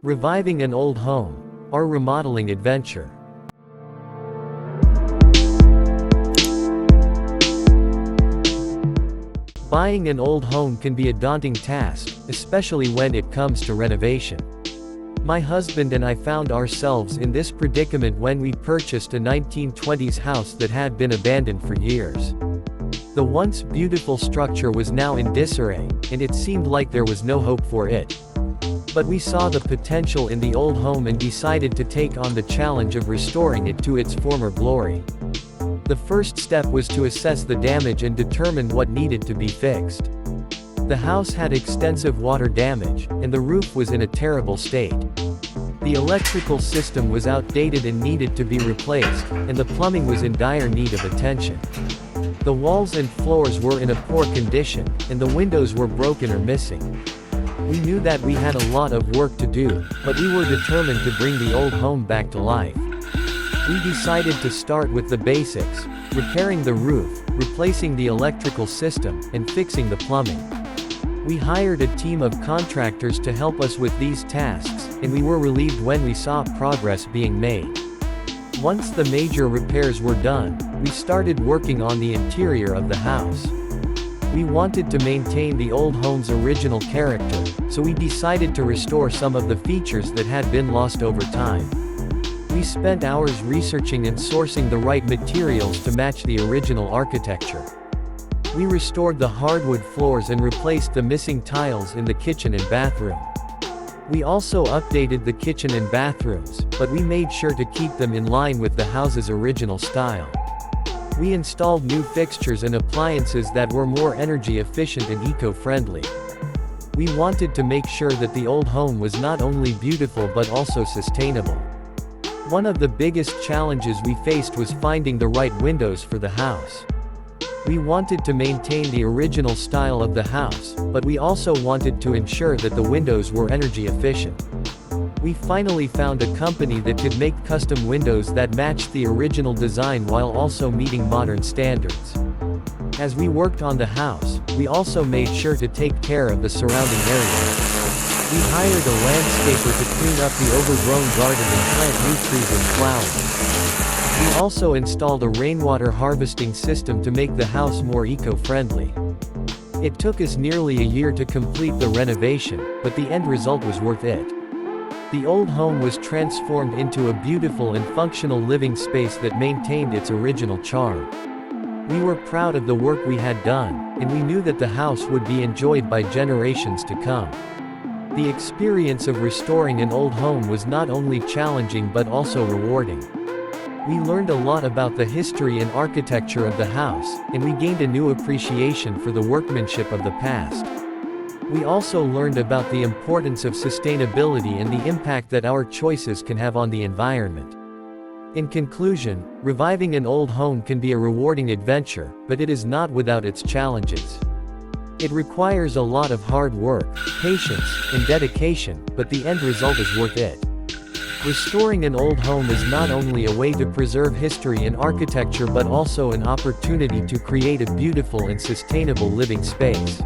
Reviving an old home. Our remodeling adventure. Buying an old home can be a daunting task, especially when it comes to renovation. My husband and I found ourselves in this predicament when we purchased a 1920s house that had been abandoned for years. The once beautiful structure was now in disarray, and it seemed like there was no hope for it. But we saw the potential in the old home and decided to take on the challenge of restoring it to its former glory. The first step was to assess the damage and determine what needed to be fixed. The house had extensive water damage, and the roof was in a terrible state. The electrical system was outdated and needed to be replaced, and the plumbing was in dire need of attention. The walls and floors were in a poor condition, and the windows were broken or missing. We knew that we had a lot of work to do, but we were determined to bring the old home back to life. We decided to start with the basics, repairing the roof, replacing the electrical system, and fixing the plumbing. We hired a team of contractors to help us with these tasks, and we were relieved when we saw progress being made. Once the major repairs were done, we started working on the interior of the house. We wanted to maintain the old home's original character, so we decided to restore some of the features that had been lost over time. We spent hours researching and sourcing the right materials to match the original architecture. We restored the hardwood floors and replaced the missing tiles in the kitchen and bathroom. We also updated the kitchen and bathrooms, but we made sure to keep them in line with the house's original style. We installed new fixtures and appliances that were more energy efficient and eco-friendly. We wanted to make sure that the old home was not only beautiful but also sustainable. One of the biggest challenges we faced was finding the right windows for the house. We wanted to maintain the original style of the house, but we also wanted to ensure that the windows were energy efficient. We finally found a company that could make custom windows that matched the original design while also meeting modern standards. As we worked on the house, we also made sure to take care of the surrounding area. We hired a landscaper to clean up the overgrown garden and plant new trees and flowers. We also installed a rainwater harvesting system to make the house more eco-friendly. It took us nearly a year to complete the renovation, but the end result was worth it. The old home was transformed into a beautiful and functional living space that maintained its original charm. We were proud of the work we had done, and we knew that the house would be enjoyed by generations to come. The experience of restoring an old home was not only challenging but also rewarding. We learned a lot about the history and architecture of the house, and we gained a new appreciation for the workmanship of the past. We also learned about the importance of sustainability and the impact that our choices can have on the environment. In conclusion, reviving an old home can be a rewarding adventure, but it is not without its challenges. It requires a lot of hard work, patience, and dedication, but the end result is worth it. Restoring an old home is not only a way to preserve history and architecture but also an opportunity to create a beautiful and sustainable living space.